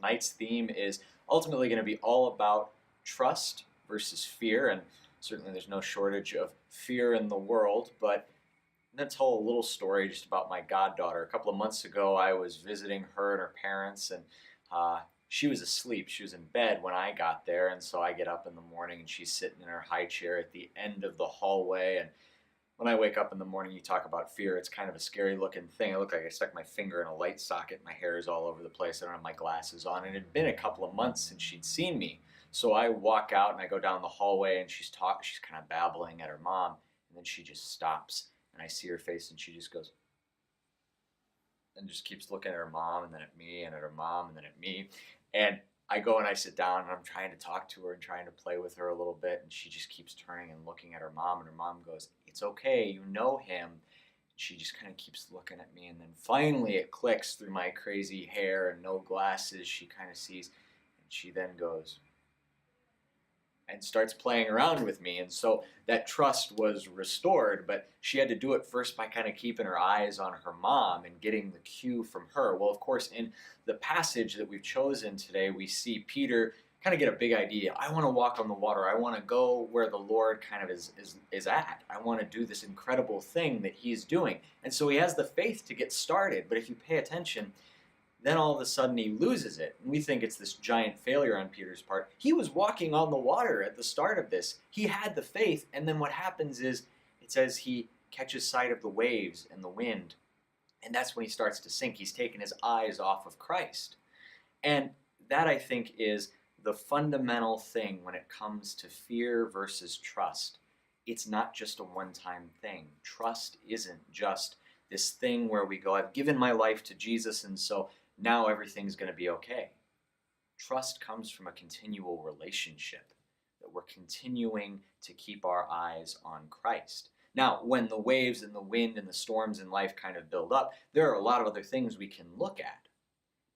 tonight's theme is ultimately going to be all about trust versus fear. And certainly there's no shortage of fear in the world, but I'm going to tell a little story just about my goddaughter. A couple of months ago, I was visiting her and her parents, and uh, she was asleep. She was in bed when I got there, and so I get up in the morning, and she's sitting in her high chair at the end of the hallway. And when I wake up in the morning, you talk about fear. It's kind of a scary looking thing. I look like I stuck my finger in a light socket. My hair is all over the place. I don't have my glasses on. And it had been a couple of months since she'd seen me. So I walk out and I go down the hallway and she's talking. She's kind of babbling at her mom. And then she just stops. And I see her face and she just goes, and just keeps looking at her mom and then at me and at her mom and then at me. And I go and I sit down and I'm trying to talk to her and trying to play with her a little bit. And she just keeps turning and looking at her mom. And her mom goes, "It's okay. You know him." She just kind of keeps looking at me. And then finally it clicks through my crazy hair and no glasses. She kind of sees. And she then goes, and starts playing around with me. And so that trust was restored, but she had to do it first by kind of keeping her eyes on her mom and getting the cue from her. Well, of course, in the passage that we've chosen today, we see Peter kind of get a big idea. I want to walk on the water. I want to go where the Lord kind of is at. I want to do this incredible thing that he's doing. And so he has the faith to get started. But if you pay attention, then all of a sudden he loses it. And we think it's this giant failure on Peter's part. He was walking on the water at the start of this. He had the faith, and then what happens is it says he catches sight of the waves and the wind, and that's when he starts to sink. He's taken his eyes off of Christ. And that, I think, is the fundamental thing when it comes to fear versus trust. It's not just a one-time thing. Trust isn't just this thing where we go, I've given my life to Jesus, and so now everything's going to be okay. Trust comes from a continual relationship, that we're continuing to keep our eyes on Christ. Now, when the waves and the wind and the storms in life kind of build up, there are a lot of other things we can look at.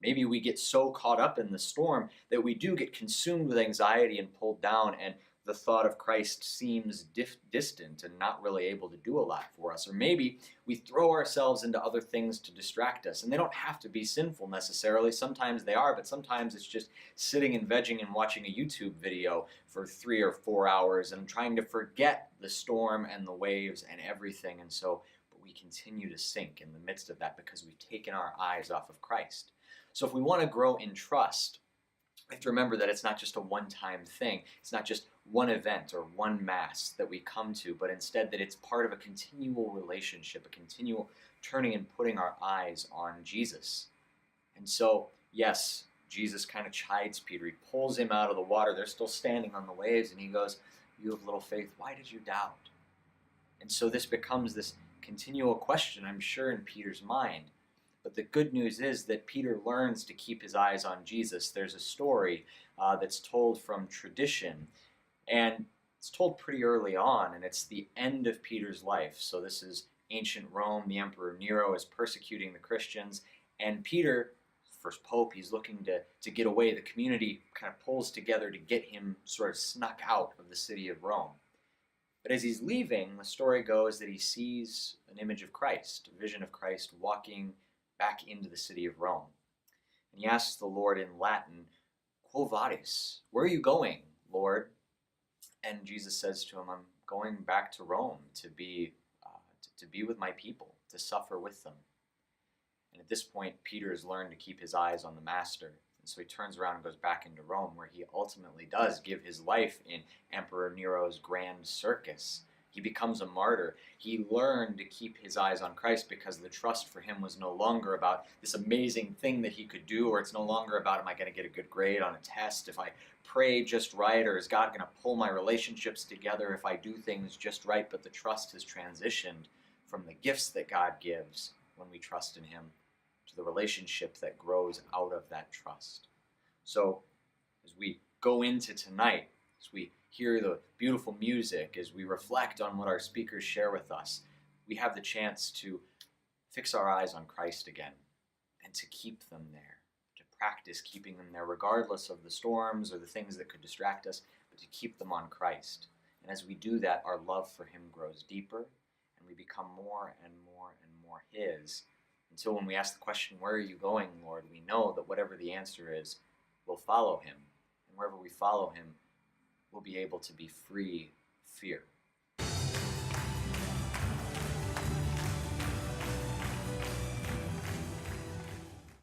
Maybe we get so caught up in the storm that we do get consumed with anxiety and pulled down, and the thought of Christ seems distant and not really able to do a lot for us. Or maybe we throw ourselves into other things to distract us, and they don't have to be sinful necessarily. Sometimes they are, but sometimes it's just sitting and vegging and watching a YouTube video for 3 or 4 hours and trying to forget the storm and the waves and everything. And so, but we continue to sink in the midst of that because we've taken our eyes off of Christ. So if we want to grow in trust, we have to remember that it's not just a one-time thing. It's not just one event or one mass that we come to, but instead that it's part of a continual relationship, a continual turning and putting our eyes on Jesus. And so, yes, Jesus kind of chides Peter. He pulls him out of the water. They're still standing on the waves, and he goes, "You have little faith. Why did you doubt?" And so this becomes this continual question, I'm sure, in Peter's mind. But the good news is that Peter learns to keep his eyes on Jesus. There's a story that's told from tradition, and it's told pretty early on, and it's the end of Peter's life. So this is ancient Rome. The Emperor Nero is persecuting the Christians, and Peter, first pope, he's looking to get away. The community kind of pulls together to get him sort of snuck out of the city of Rome. But as he's leaving, the story goes that he sees an image of Christ, a vision of Christ walking back into the city of Rome. And he asks the Lord in Latin, "Quo vadis?" Where are you going, Lord? And Jesus says to him, "I'm going back to Rome to be with my people, to suffer with them." And at this point, Peter has learned to keep his eyes on the Master. And so he turns around and goes back into Rome, where he ultimately does give his life in Emperor Nero's grand circus. He becomes a martyr. He learned to keep his eyes on Christ because the trust for him was no longer about this amazing thing that he could do, or it's no longer about, am I going to get a good grade on a test if I pray just right, or is God going to pull my relationships together if I do things just right? But the trust has transitioned from the gifts that God gives when we trust in him to the relationship that grows out of that trust. So as we go into tonight, as we hear the beautiful music, as we reflect on what our speakers share with us, we have the chance to fix our eyes on Christ again and to keep them there, to practice keeping them there regardless of the storms or the things that could distract us, but to keep them on Christ. And as we do that, our love for him grows deeper and we become more and more and more his, until when we ask the question, "Where are you going, Lord?" we know that whatever the answer is, we'll follow him. And wherever we follow him, we'll be able to be free of fear.